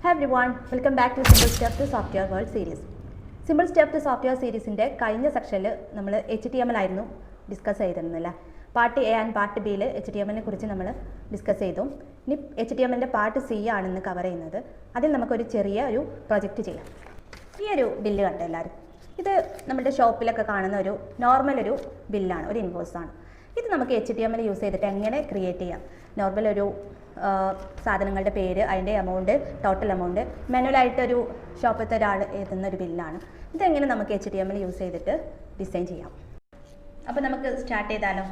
Hi everyone, welcome back to Simple Step to Software World series. Simple Step to Software സീരീസിൻ്റെ കഴിഞ്ഞ സെക്ഷനിൽ നമ്മൾ HTML ആയിരുന്നു discuss ചെയ്തിരുന്നില്ല. Part A and part ബിയിൽ HTMLനെ കുറിച്ച് നമ്മൾ ഡിസ്കസ് ചെയ്തു. ഇനി HTMLൻ്റെ പാർട്ട് സി ആണെന്ന് കവർ ചെയ്യുന്നത്. അതിൽ നമുക്കൊരു ചെറിയ ഒരു പ്രൊജക്റ്റ് ചെയ്യാം. ഈ ഒരു ബില്ല് കണ്ടോ എല്ലാവരും? ഇത് നമ്മുടെ ഷോപ്പിലൊക്കെ കാണുന്ന ഒരു നോർമൽ ഒരു ബില്ലാണ്, ഒരു ഇൻവോയ്സാണ്. ഇത് നമുക്ക് HTML യൂസ് ചെയ്തിട്ട് എങ്ങനെ ക്രിയേറ്റ് ചെയ്യാം? നോർമൽ ഒരു സാധനങ്ങളുടെ പേര്, അതിൻ്റെ എമൗണ്ട്, ടോട്ടൽ എമൗണ്ട് മാനുവലായിട്ടൊരു ഷോപ്പിലത്തെ ഒരാൾ എഴുതുന്ന ഒരു ബില്ലാണ്. ഇതെങ്ങനെ നമുക്ക് HTML യൂസ് ചെയ്തിട്ട് ഡിസൈൻ ചെയ്യാം? അപ്പോൾ നമുക്ക് സ്റ്റാർട്ട് ചെയ്താലോ?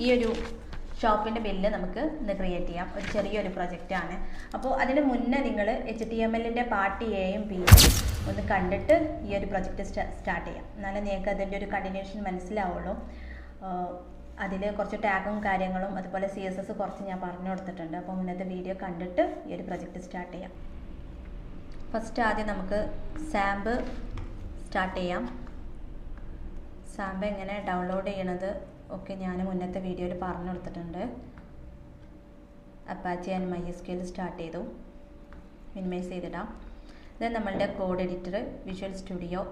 ഈ ഒരു ഷോപ്പിൻ്റെ ബില്ല് നമുക്ക് ഇന്ന് ക്രിയേറ്റ് ചെയ്യാം. ഒരു ചെറിയൊരു പ്രൊജക്റ്റാണ്. അപ്പോൾ അതിന് മുന്നേ നിങ്ങൾ HTMLൻ്റെ പാർട്ട് എയും ബിയും ഒന്ന് കണ്ടിട്ട് ഈ ഒരു പ്രൊജക്റ്റ് സ്റ്റാർട്ട് ചെയ്യാം. എന്നാലും നിങ്ങൾക്ക് അതിൻ്റെ ഒരു കണ്ടിന്യൂഷൻ മനസ്സിലാവുള്ളൂ. അതിൽ കുറച്ച് ടാഗും കാര്യങ്ങളും അതുപോലെ CSS കുറച്ച് ഞാൻ പറഞ്ഞു കൊടുത്തിട്ടുണ്ട്. അപ്പോൾ മുന്നത്തെ വീഡിയോ കണ്ടിട്ട് ഈ ഒരു പ്രൊജക്റ്റ് സ്റ്റാർട്ട് ചെയ്യാം. ഫസ്റ്റ് ആദ്യം നമുക്ക് സാമ്പ് സ്റ്റാർട്ട് ചെയ്യാം. സാമ്പ് എങ്ങനെ ഡൗൺലോഡ് ചെയ്യണത് ഒക്കെ ഞാൻ മുന്നത്തെ വീഡിയോയിൽ പറഞ്ഞു കൊടുത്തിട്ടുണ്ട്. അപ്പാച്ചി ആൻഡ് MySQL സ്റ്റാർട്ട് ചെയ്തു. മിനിമൈസ് ചെയ്തിടാം. ഇത് നമ്മളുടെ code editor, visual studio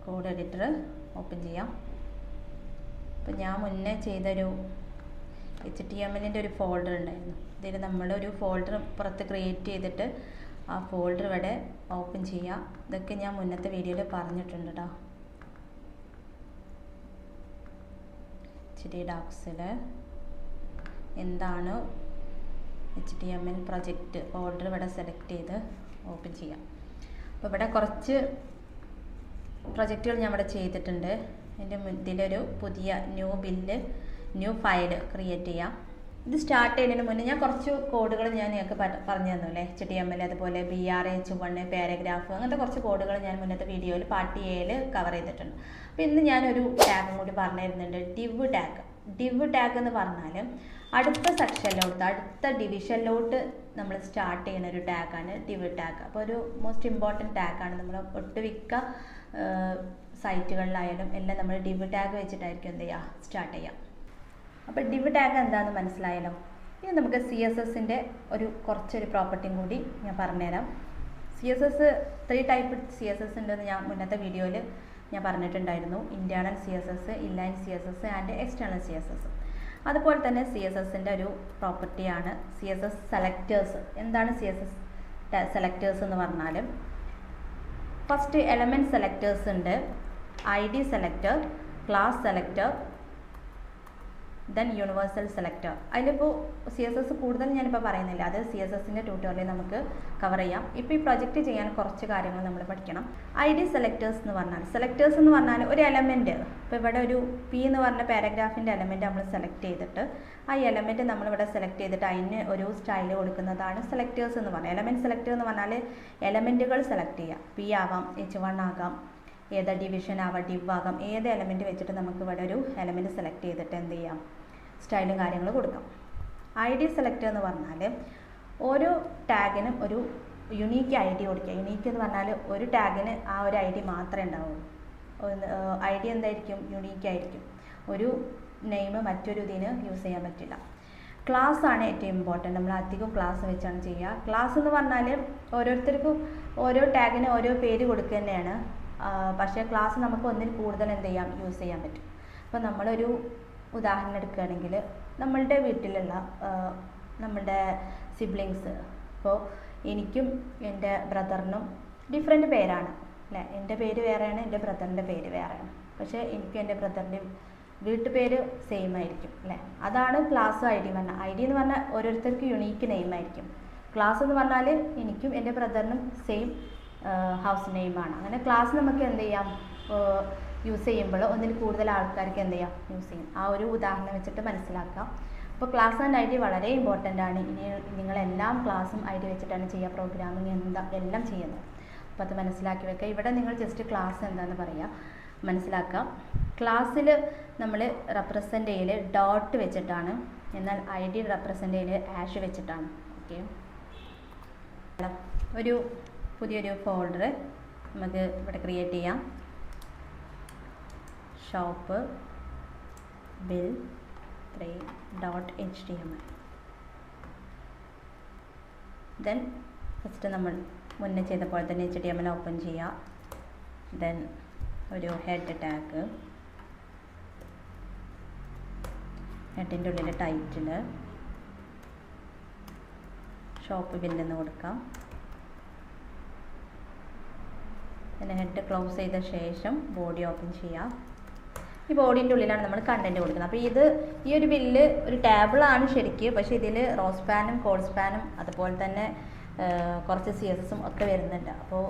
code editor open ചെയ്യാം. അപ്പോൾ ഞാൻ മുന്നേ ചെയ്തൊരു HTMLൻ്റെ ഒരു ഫോൾഡർ ഉണ്ടായിരുന്നു. ഇതിൽ നമ്മളൊരു ഫോൾഡർ പുറത്ത് ക്രിയേറ്റ് ചെയ്തിട്ട് ആ ഫോൾഡർ ഇവിടെ ഓപ്പൺ ചെയ്യുക. ഇതൊക്കെ ഞാൻ മുന്നത്തെ വീഡിയോയിൽ പറഞ്ഞിട്ടുണ്ട് കേട്ടോ. HT ഡോക്സിൽ എന്താണ് HTML പ്രൊജക്റ്റ് ഫോൾഡർ ഇവിടെ സെലക്ട് ചെയ്ത് ഓപ്പൺ ചെയ്യാം. അപ്പോൾ ഇവിടെ കുറച്ച് പ്രൊജക്റ്റുകൾ ഞാൻ ഇവിടെ ചെയ്തിട്ടുണ്ട്. ഇതിലൊരു പുതിയ ന്യൂ ഫയൽ ക്രിയേറ്റ് ചെയ്യാം. ഇത് സ്റ്റാർട്ട് ചെയ്യുന്നതിന് മുന്നേ ഞാൻ കുറച്ച് കോഡുകൾ ഞാൻ നിങ്ങൾക്ക് പറഞ്ഞു തന്നു അല്ലേ. HTML അതുപോലെ BRH1 പാരഗ്രാഫ് അങ്ങനത്തെ കുറച്ച് കോഡുകൾ ഞാൻ മുന്നത്തെ വീഡിയോയിൽ പാർട്ട് എയിൽ കവർ ചെയ്തിട്ടുണ്ട്. അപ്പോൾ ഇന്ന് ഞാനൊരു ടാഗും കൂടി പറഞ്ഞു തരുന്നുണ്ട്, ഡിവ് ടാഗ്. ഡിവ് ടാഗ് എന്ന് പറഞ്ഞാൽ അടുത്ത സെക്ഷനിലോട്ട്, അടുത്ത ഡിവിഷനിലോട്ട് നമ്മൾ സ്റ്റാർട്ട് ചെയ്യുന്ന ഒരു ടാഗാണ് ഡിവ് ടാഗ്. അപ്പോൾ ഒരു മോസ്റ്റ് ഇമ്പോർട്ടൻറ്റ് ടാഗാണ്. നമ്മൾ ഒട്ടുമിക്ക സൈറ്റുകളിലായാലും എല്ലാം നമ്മൾ ഡിവ് ടാഗ് വെച്ചിട്ടായിരിക്കും എന്ത് ചെയ്യുക, സ്റ്റാർട്ട് ചെയ്യാം. അപ്പോൾ ഡിവ് ടാഗ് എന്താണെന്ന് മനസ്സിലായല്ലോ. ഇനി നമുക്ക് CSSൻ്റെ കുറച്ചൊരു പ്രോപ്പർട്ടിയും കൂടി ഞാൻ പറഞ്ഞുതരാം. CSS 3 ടൈപ്പ് CSS ഉണ്ടെന്ന് ഞാൻ മുന്നത്തെ വീഡിയോയിൽ ഞാൻ പറഞ്ഞിട്ടുണ്ടായിരുന്നു. Internal CSS, inline CSS and external CSS. അതുപോലെ തന്നെ CSSൻ്റെ ഒരു പ്രോപ്പർട്ടിയാണ് CSS സെലക്ടേഴ്സ്. എന്താണ് CSS സെലക്ടേഴ്സ് എന്ന് പറഞ്ഞാൽ, ഫസ്റ്റ് എലമെൻറ്റ് സെലക്ടേഴ്സ് ഉണ്ട്, ID selector, class selector, then universal selector. അതിലിപ്പോൾ CSS കൂടുതൽ ഞാനിപ്പോൾ പറയുന്നില്ല, അത് CSSൻ്റെ ട്യൂട്ടോറിയൽ നമുക്ക് കവർ ചെയ്യാം. ഇപ്പോൾ ഈ പ്രൊജക്റ്റ് ചെയ്യാൻ കുറച്ച് കാര്യങ്ങൾ നമ്മൾ പഠിക്കണം. ID സെലക്ടേഴ്സ് എന്ന് പറഞ്ഞാൽ ഒരു എലമെൻറ്റ്, ഇപ്പോൾ ഇവിടെ ഒരു P എന്ന് പറഞ്ഞ പാരഗ്രാഫിൻ്റെ എലമെൻറ്റ് നമ്മൾ സെലക്ട് ചെയ്തിട്ട് ആ എലമെൻറ്റ് നമ്മളിവിടെ സെലക്ട് ചെയ്തിട്ട് അതിന് ഒരു സ്റ്റൈൽ കൊടുക്കുന്നതാണ് സെലക്ടേഴ്സ് എന്ന് പറഞ്ഞാൽ. എലമെൻറ്റ് സെലക്ടർ എന്ന് പറഞ്ഞാൽ എലമെൻറ്റുകൾ സെലക്ട് ചെയ്യുക. P ആവാം, H1 ആകാം, ഏത് ഡിവിഷൻ ആവാം, ഡിവ് ആകാം, ഏത് എലമെൻറ്റ് വെച്ചിട്ട് നമുക്ക് ഇവിടെ ഒരു എലമെൻറ്റ് സെലക്ട് ചെയ്തിട്ട് എന്ത് ചെയ്യാം, സ്റ്റൈലും കാര്യങ്ങൾ കൊടുക്കാം. ID സെലക്ടർ എന്ന് പറഞ്ഞാൽ ഓരോ ടാഗിനും ഒരു യുണീക്ക് ID കൊടുക്കുക. യുണീക്ക് എന്ന് പറഞ്ഞാൽ ഒരു ടാഗിന് ആ ഒരു ID മാത്രമേ ഉണ്ടാവുള്ളൂ. ID എന്തായിരിക്കും, യുണീക്ക് ആയിരിക്കും. ഒരു നെയിം മറ്റൊരു ഇതിന് യൂസ് ചെയ്യാൻ പറ്റില്ല. ക്ലാസ് ആണ് ഏറ്റവും ഇമ്പോർട്ടൻറ്റ്. നമ്മൾ അധികം ക്ലാസ് വെച്ചാണ് ചെയ്യുക. ക്ലാസ് എന്ന് പറഞ്ഞാൽ ഓരോരുത്തർക്കും ഓരോ ടാഗിന് ഓരോ പേര് കൊടുക്കുക തന്നെയാണ്. പക്ഷേ ക്ലാസ് നമുക്ക് ഒന്നിൽ കൂടുതൽ എന്ത് ചെയ്യാം, യൂസ് ചെയ്യാൻ പറ്റും. അപ്പോൾ നമ്മളൊരു ഉദാഹരണം എടുക്കുകയാണെങ്കിൽ, നമ്മളുടെ വീട്ടിലുള്ള നമ്മുടെ സിബ്ലിങ്സ്, ഇപ്പോൾ എനിക്കും എൻ്റെ ബ്രദറിനും ഡിഫറെൻറ്റ് പേരാണ് അല്ലേ. എൻ്റെ പേര് വേറെയാണ്, എൻ്റെ ബ്രദറിൻ്റെ പേര് വേറെയാണ്. പക്ഷേ എനിക്കും എൻ്റെ ബ്രദറിൻ്റെ വീട്ടുപേര് സെയിം ആയിരിക്കും അല്ലേ. അതാണ് ക്ലാസ് ID പറഞ്ഞാൽ. ID എന്ന് പറഞ്ഞാൽ ഓരോരുത്തർക്ക് യുണീക്ക് നെയിം ആയിരിക്കും. ക്ലാസ് എന്ന് പറഞ്ഞാൽ എനിക്കും എൻ്റെ ബ്രദറിനും സെയിം ഹൗസ് നെയിമാണ്. അങ്ങനെ ക്ലാസ് നമുക്ക് എന്ത് ചെയ്യാം, യൂസ് ചെയ്യുമ്പോൾ ഒന്നിൽ കൂടുതൽ ആൾക്കാർക്ക് എന്ത് ചെയ്യാം, യൂസ് ചെയ്യും. ആ ഒരു ഉദാഹരണം വെച്ചിട്ട് മനസ്സിലാക്കാം. അപ്പോൾ ക്ലാസ് ആൻഡ് ID വളരെ ഇമ്പോർട്ടൻ്റ് ആണ്. ഇനി നിങ്ങളെല്ലാം ക്ലാസ്സും ID വെച്ചിട്ടാണ് ചെയ്യുക, പ്രോഗ്രാമിങ് എല്ലാം ചെയ്യുന്നത്. അപ്പോൾ അത് മനസ്സിലാക്കി വെക്കുക. ഇവിടെ നിങ്ങൾ ജസ്റ്റ് ക്ലാസ് എന്താണെന്ന് പറയുക, മനസ്സിലാക്കാം. ക്ലാസ്സിൽ നമ്മൾ റെപ്രസെൻ്റ് ചെയ്യൽ ഡോട്ട് വെച്ചിട്ടാണ്, എന്നാൽ ID റെപ്രസെൻ്റ് ചെയ്യൽ ആഷ് വെച്ചിട്ടാണ്. ഓക്കെ, ഒരു പുതിയൊരു ഫോൾഡർ നമുക്ക് ഇവിടെ ക്രിയേറ്റ് ചെയ്യാം. Shop bill 3.html. Then first നമ്മൾ മുന്നേ ചെയ്ത പോലെ തന്നെ HTML ഓപ്പൺ ചെയ്യുക. ദെൻ ഒരു ഹെഡ് ടാഗ്, ഹെഡിൻ്റെ ഉള്ളിൽ ടൈറ്റിൽ, ഷോപ്പ് ബില്ലെന്ന് കൊടുക്കാം. പിന്നെ ഹെഡ് ക്ലോസ് ചെയ്ത ശേഷം ബോഡി ഓപ്പൺ ചെയ്യാം. ഈ ബോഡീൻ്റെ ഉള്ളിലാണ് നമ്മൾ കണ്ടൻറ്റ് കൊടുക്കുന്നത്. അപ്പോൾ ഈ ഒരു ബില്ല് ഒരു ടേബിളാണ് ശരിക്ക്, പക്ഷേ ഇതിൽ റോ സ്പാനും കോൾ സ്പാനും അതുപോലെ തന്നെ കുറച്ച് CSS ഒക്കെ വരുന്നുണ്ട്. അപ്പോൾ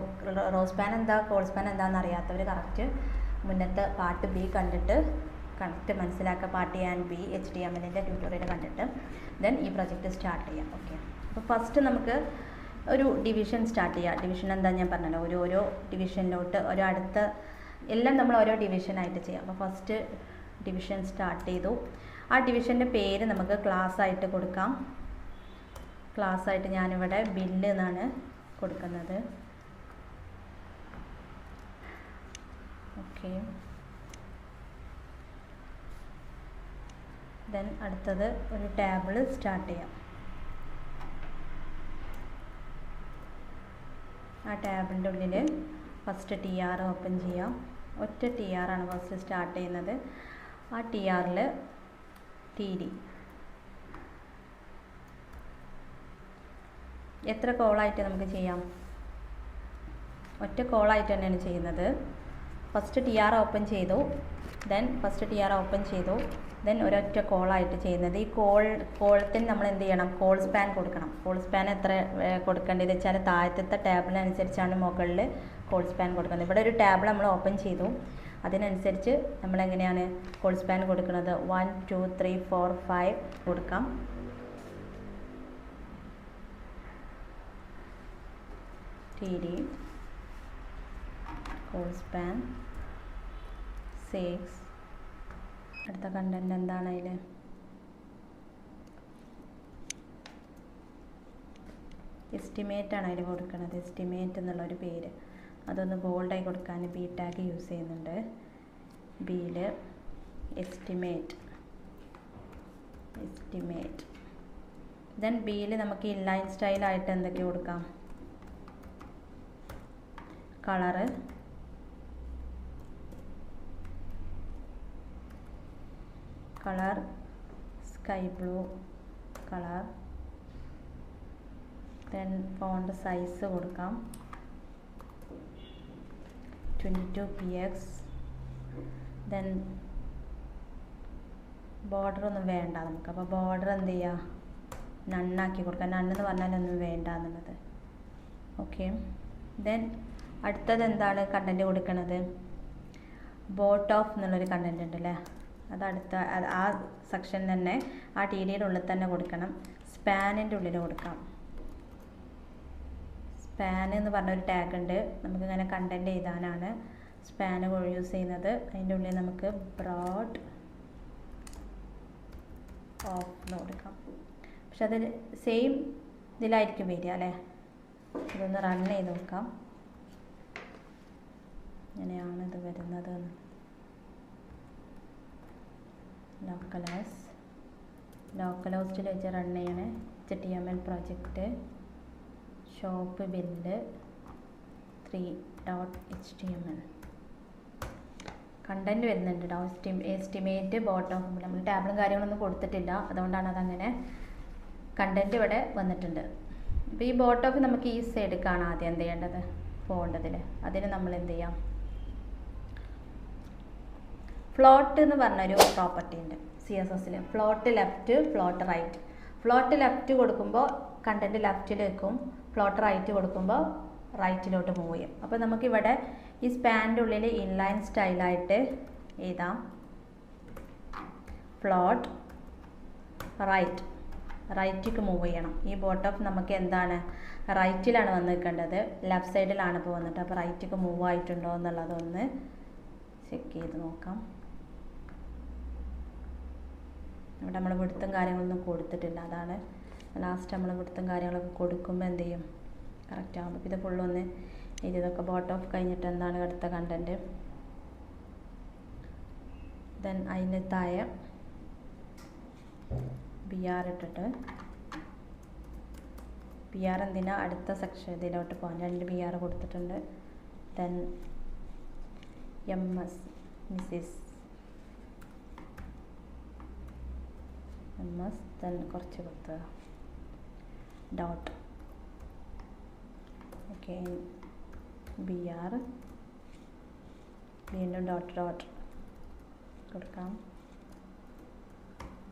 റോ സ്പാൻ എന്താ കോൾ സ്പാൻ എന്താണെന്ന് അറിയാത്തവർ കറക്റ്റ് മുന്നത്തെ പാർട്ട് B കണ്ടിട്ട് കറക്റ്റ് മനസ്സിലാക്കുക. പാർട്ട് A ആൻഡ് B HTMLൻ്റെ ട്യൂട്ടോറിയൽ കണ്ടിട്ട് ദെൻ ഈ പ്രൊജക്റ്റ് സ്റ്റാർട്ട് ചെയ്യാം. ഓക്കെ, അപ്പോൾ ഫസ്റ്റ് നമുക്ക് ഒരു ഡിവിഷൻ സ്റ്റാർട്ട് ചെയ്യാം. ഡിവിഷൻ എന്താ ഞാൻ പറഞ്ഞല്ലോ, ഓരോ ഡിവിഷനിലോട്ട് അടുത്ത എല്ലാം നമ്മൾ ഓരോ ഡിവിഷനായിട്ട് ചെയ്യാം. അപ്പോൾ ഫസ്റ്റ് ഡിവിഷൻ സ്റ്റാർട്ട് ചെയ്തു. ആ ഡിവിഷൻ്റെ പേര് നമുക്ക് ക്ലാസ് ആയിട്ട് കൊടുക്കാം. ക്ലാസ് ആയിട്ട് ഞാനിവിടെ ബില്ല് എന്നാണ് കൊടുക്കുന്നത്. ഓക്കെ, ദെൻ അടുത്തത് ഒരു ടേബിൾ സ്റ്റാർട്ട് ചെയ്യാം. ആ ടാബിൻ്റെ ഉള്ളിൽ ഫസ്റ്റ് TR ഓപ്പൺ ചെയ്യാം. ഒറ്റ TR ആണ് ഫസ്റ്റ് സ്റ്റാർട്ട് ചെയ്യുന്നത്. ആ TRൽ TD എത്ര കോളായിട്ട് നമുക്ക് ചെയ്യാം? ഒറ്റ കോളായിട്ട് തന്നെയാണ് ചെയ്യുന്നത്. ഫസ്റ്റ് TR ഓപ്പൺ ചെയ്തു, ദെൻ ഫസ്റ്റ് TR ഓപ്പൺ ചെയ്തു, ദെൻ ഒരൊറ്റ കോളായിട്ട് ചെയ്യുന്നത്. ഈ കോളത്തിന് നമ്മൾ എന്ത് ചെയ്യണം? കോൾ സ്പാൻ കൊടുക്കണം. കോൾ സ്പാൻ എത്ര കൊടുക്കേണ്ടത് വെച്ചാൽ താഴത്തെ ടാബിനനുസരിച്ചാണ് മുകളിൽ കോൾ സ്പാൻ കൊടുക്കുന്നത്. ഇവിടെ ഒരു ടാബിൾ നമ്മൾ ഓപ്പൺ ചെയ്തു, അതിനനുസരിച്ച് നമ്മളെങ്ങനെയാണ് കോൾ സ്പാൻ കൊടുക്കുന്നത്? 1 2 3 4 5 കൊടുക്കാം. TD call span 6. അടുത്ത കണ്ടന്റ് എന്താണ് അതിൽ? എസ്റ്റിമേറ്റ് ആണ് അതിൽ കൊടുക്കുന്നത്. എസ്റ്റിമേറ്റ് എന്നുള്ളൊരു പേര് അതൊന്ന് ബോൾഡായി കൊടുക്കാൻ B ടാഗ് യൂസ് ചെയ്യുന്നുണ്ട്. Bയിൽ എസ്റ്റിമേറ്റ്. ദെൻ Bയിൽ നമുക്ക് ഇൻലൈൻ സ്റ്റൈലായിട്ട് എന്തൊക്കെ കൊടുക്കാം? Colour, sky blue colour. Then font size കൊടുക്കാം 22px. ദെൻ ബോർഡർ ഒന്നും വേണ്ട നമുക്ക്. അപ്പോൾ ബോർഡർ എന്ത് ചെയ്യുക? നണ്ണാക്കി കൊടുക്കാം. നണ്ണെന്ന് പറഞ്ഞാലൊന്നും വേണ്ട എന്നുള്ളത്. ഓക്കെ, ദെൻ അടുത്തത് എന്താണ് കണ്ടൻറ്റ് കൊടുക്കുന്നത്? ബോട്ട് ഓഫ് എന്നുള്ളൊരു കണ്ടൻറ്റ് ഉണ്ടല്ലേ, അതടുത്ത ആ സെക്ഷൻ തന്നെ ആ TDയുടെ ഉള്ളിൽ തന്നെ കൊടുക്കണം. സ്പാനിൻ്റെ ഉള്ളിൽ കൊടുക്കാം. സ്പാൻ എന്ന് പറഞ്ഞൊരു ടാഗ് ഉണ്ട്, നമുക്കിങ്ങനെ കണ്ടൻറ്റ് എഴുതാനാണ് സ്പാൻ യൂസ് ചെയ്യുന്നത്. അതിൻ്റെ ഉള്ളിൽ നമുക്ക് ബ്രോഡ് ഓഫ് എന്ന് കൊടുക്കാം. പക്ഷെ അത് സെയിം ഇതിലായിരിക്കും വരിക അല്ലേ. ഇതൊന്ന് റൺ ചെയ്ത് നോക്കാം എങ്ങനെയാണ് ഇത് വരുന്നത്. ലോക്കൽ ഹോസ്റ്റിൽ വെച്ച് റൺ ചെയ്യണേ. HTML project shop bill 3.html content വരുന്നുണ്ട്. എസ്റ്റിമേറ്റ് ബോട്ടം നമ്മൾ ടാബിളും കാര്യങ്ങളൊന്നും കൊടുത്തിട്ടില്ല, അതുകൊണ്ടാണ് അതങ്ങനെ കണ്ടൻറ്റ് ഇവിടെ വന്നിട്ടുണ്ട്. അപ്പോൾ ഈ ബോട്ടം നമുക്ക് ഈ സൈഡിലേക്കാണ് ആദ്യം എന്ത് ചെയ്യേണ്ടത്? പോകേണ്ടതിൽ. അതിന് നമ്മൾ എന്ത് ചെയ്യാം? ഫ്ലോട്ട് എന്ന് പറഞ്ഞൊരു പ്രോപ്പർട്ടി ഉണ്ട് CSSൽ. Float left, float right. Float left കൊടുക്കുമ്പോൾ കണ്ടൻറ്റ് ലെഫ്റ്റിലേക്കും, ഫ്ലോട്ട് റൈറ്റ് കൊടുക്കുമ്പോൾ റൈറ്റിലോട്ട് മൂവ് ചെയ്യും. അപ്പോൾ നമുക്കിവിടെ ഈ സ്പാനിൻ്റെ ഉള്ളിൽ ഇൻലൈൻ സ്റ്റൈലായിട്ട് എഴുതാം. ഫ്ലോട്ട് റൈറ്റിക്ക് മൂവ് ചെയ്യണം. ഈ ബോട്ടം നമുക്ക് എന്താണ്? റൈറ്റിലാണ് വന്ന് നിൽക്കേണ്ടത്, ലെഫ്റ്റ് സൈഡിലാണ് ഇപ്പോൾ വന്നിട്ട്. അപ്പോൾ റൈറ്റിക്ക് മൂവ് ആയിട്ടുണ്ടോ എന്നുള്ളതൊന്ന് ചെക്ക് ചെയ്ത് നോക്കാം. ഇവിടെ നമ്മൾ വിടുത്തും കാര്യങ്ങളൊന്നും കൊടുത്തിട്ടില്ല, അതാണ് ലാസ്റ്റ് നമ്മൾ വിടുത്തും കാര്യങ്ങളൊക്കെ കൊടുക്കുമ്പോൾ എന്ത് ചെയ്യും? കറക്റ്റ് ആകുമ്പോൾ. ഇത് ഫുള്ളൊന്ന് ഇതൊക്കെ ബോട്ടം ഓഫ് കഴിഞ്ഞിട്ട് എന്താണ് അടുത്ത കണ്ടൻറ്റ്. ദെൻ അതിന് താഴെ BR ഇട്ടിട്ട് പി ആർ എന്തിനാ അടുത്ത സെക്ഷൻ ഇതിലോട്ട് പോകാൻ 2 പി ആർ കൊടുത്തിട്ടുണ്ട്. Then MS Mrs MS then കുറച്ച് കൊടുക്കുക ഡോട്ട്. ഓക്കെ BR വീണ്ടും ഡോട്ട് കൊടുക്കാം.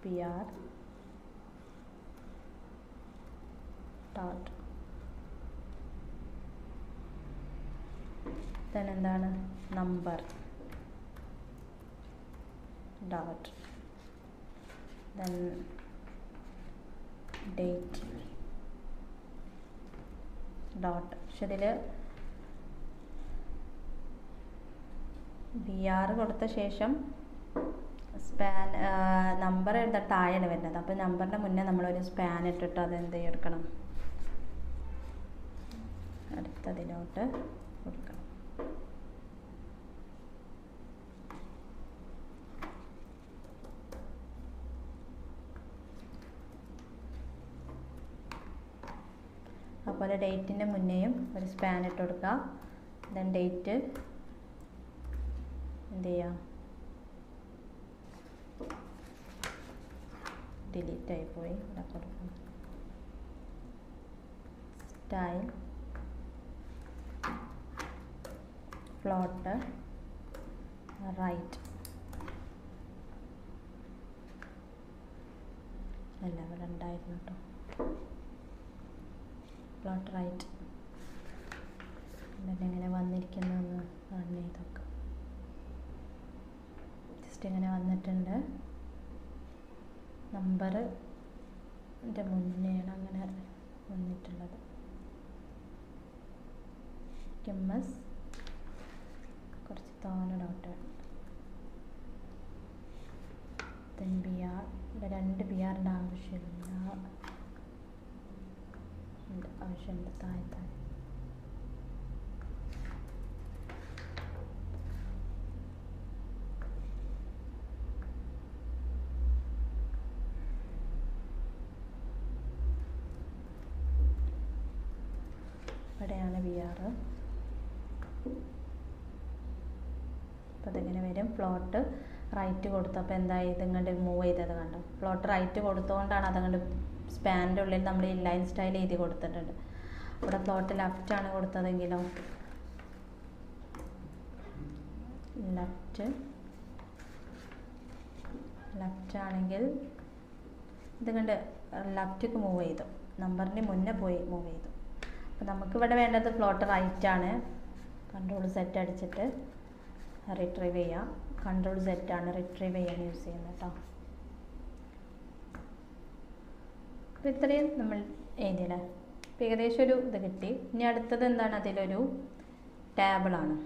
BR dot. ദെൻ എന്താണ് number dot. Then date dot. പക്ഷെ ഇതിൽ BR കൊടുത്ത ശേഷം സ്പാൻ നമ്പർ എഴുതാൻ താഴെയാണ് വരുന്നത്. അപ്പോൾ നമ്പറിൻ്റെ മുന്നേ നമ്മളൊരു സ്പാൻ ഇട്ടിട്ട് അത് എന്ത് എടുക്കണം, അടുത്തതിലോട്ട് കൊടുക്കണം. അതുപോലെ ഡേറ്റിൻ്റെ മുന്നേയും ഒരു സ്പാൻ ഇട്ട് കൊടുക്കുക. ദെൻ ഡേറ്റ് എന്ത് ചെയ്യാം, ഡിലീറ്റ് ആയിപ്പോയി, ഇവിടെ കൊടുക്കണം. Style float right. അല്ല ഇവിടെ ഉണ്ടായിരുന്നു കേട്ടോ, പ്ലോട്ട് റൈറ്റ്. എങ്ങനെ വന്നിരിക്കുന്നതെന്ന് റൺ ചെയ്തൊക്കെ ജസ്റ്റ് ഇങ്ങനെ വന്നിട്ടുണ്ട്. നമ്പറിൻ്റെ മുന്നെയാണ് അങ്ങനെ വന്നിട്ടുള്ളത്. MS കുറച്ച് താഴെ ഡോട്ട്. ദെൻ BR ഇവിടെ 2 BRൻ്റെ ആവശ്യമില്ല, ആവശ്യമുണ്ട് താഴെ. ഇവിടെയാണ് BR. അപ്പോൾ അതിങ്ങനെ വരും. പ്ലോട്ട് റൈറ്റ് കൊടുത്തപ്പോൾ എന്തായി, ഇതിങ്ങോട്ട് മൂവ് ചെയ്തത് കണ്ടോ. പ്ലോട്ട് റൈറ്റ് കൊടുത്തുകൊണ്ടാണ് അതങ്ങോട്ട് സ്പാനിൻ്റെ ഉള്ളിൽ നമ്മൾ ഇൻലൈൻ സ്റ്റൈൽ എഴുതി കൊടുത്തിട്ടുണ്ട്. ഇവിടെ പ്ലോട്ട് ലെഫ്റ്റ് ആണ് കൊടുത്തതെങ്കിലോ, ലെഫ്റ്റ് ആണെങ്കിൽ ഇതുകൊണ്ട് ലെഫ്റ്റിക്ക് മൂവ് ചെയ്തു, നമ്പറിന് മുന്നേ പോയി മൂവ് ചെയ്തു. അപ്പോൾ നമുക്കിവിടെ വേണ്ടത് പ്ലോട്ട് റൈറ്റ് ആണ്. Ctrl+Z അടിച്ചിട്ട് റിട്രീവ് ചെയ്യാം. Ctrl+Z ആണ് റിട്രീവ് ചെയ്യാൻ യൂസ് ചെയ്യുന്നത് കേട്ടോ. അപ്പോൾ ഇത്രയും നമ്മൾ എഴുതിയില്ലേ. അപ്പോൾ ഏകദേശം ഒരു ഇത് കിട്ടി. ഇനി അടുത്തത് എന്താണ്, അതിലൊരു ടേബിളാണ്.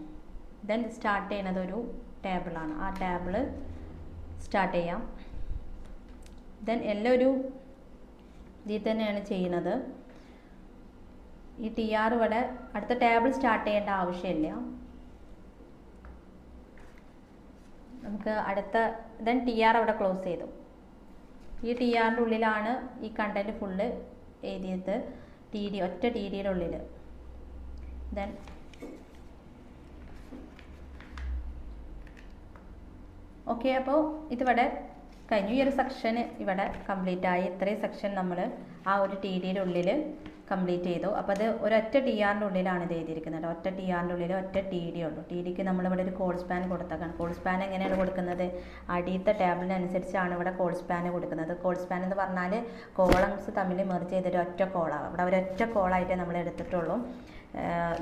ദെൻ സ്റ്റാർട്ട് ചെയ്യുന്നത് ഒരു ടേബിളാണ്. ആ ടേബിള് സ്റ്റാർട്ട് ചെയ്യാം. ദെൻ എല്ലാം ഒരു ഇതിൽ തന്നെയാണ് ചെയ്യുന്നത്. ഈ TR ഇവിടെ അടുത്ത ടേബിൾ സ്റ്റാർട്ട് ചെയ്യേണ്ട ആവശ്യമില്ല. നമുക്ക് അടുത്ത ദെൻ TR അവിടെ ക്ലോസ് ചെയ്തു. ഈ TRൻ്റെ ഉള്ളിലാണ് ഈ കണ്ടന്റ് ഫുള്ള് എഴുതിയത്, TD ഒറ്റ TDയുടെ ഉള്ളിൽ. ദെൻ ഓക്കെ, അപ്പോൾ ഇതിവിടെ കഴിഞ്ഞു. ഈ ഒരു സെക്ഷൻ ഇവിടെ കംപ്ലീറ്റ് ആയി. ഇത്രയും സെക്ഷൻ നമ്മൾ ആ ഒരു TDയുടെ ഉള്ളിൽ കംപ്ലീറ്റ് ചെയ്തു. അപ്പോൾ അത് ഒരൊറ്റ TRൻ്റെ ഉള്ളിലാണ് ഇത് എഴുതിയിരിക്കുന്നത്. ഒറ്റ TRൻ്റെ ഉള്ളിൽ ഒറ്റ TD ഉള്ളൂ. TDക്ക് നമ്മളിവിടെ ഒരു കോഡ് സ്പാൻ കൊടുത്തേക്കാണ്. കോഡ് സ്പാൻ എങ്ങനെയാണ് കൊടുക്കുന്നത്, അടിയത്തെ ടേബിളിനനുസരിച്ചാണ് ഇവിടെ കോഡ് സ്പാൻ കൊടുക്കുന്നത്. കോഡ് സ്പാൻ എന്ന് പറഞ്ഞാൽ കോളംസ് തമ്മിൽ മെർജ് ചെയ്തൊരു ഒറ്റ കോളാണ്. അവിടെ ഒരൊറ്റ കോളായിട്ട് നമ്മൾ എടുത്തിട്ടുള്ളൂ.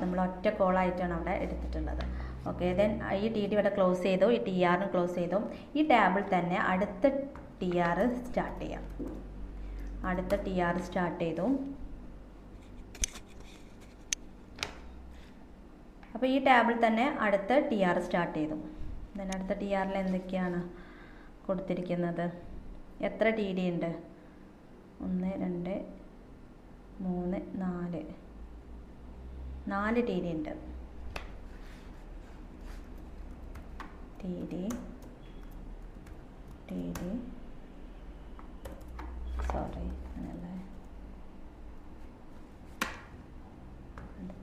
നമ്മൾ ഒറ്റ കോളായിട്ടാണ് അവിടെ എടുത്തിട്ടുള്ളത്. ഓക്കെ, ദെൻ ഈ TD ഇവിടെ ക്ലോസ് ചെയ്തു, ഈ TRനും ക്ലോസ് ചെയ്തു. ഈ ടേബിൾ തന്നെ അടുത്ത TR സ്റ്റാർട്ട് ചെയ്യാം. അടുത്ത TR സ്റ്റാർട്ട് ചെയ്തു. അപ്പോൾ ഈ ടാബിൽ തന്നെ അടുത്ത TR സ്റ്റാർട്ട് ചെയ്തു. ദെൻ അടുത്ത TRൽ എന്തൊക്കെയാണ് കൊടുത്തിരിക്കുന്നത്, എത്ര TD ഉണ്ട്, 1 2 3 4 TD ഉണ്ട്. TD, സോറി, അങ്ങനല്ലേ,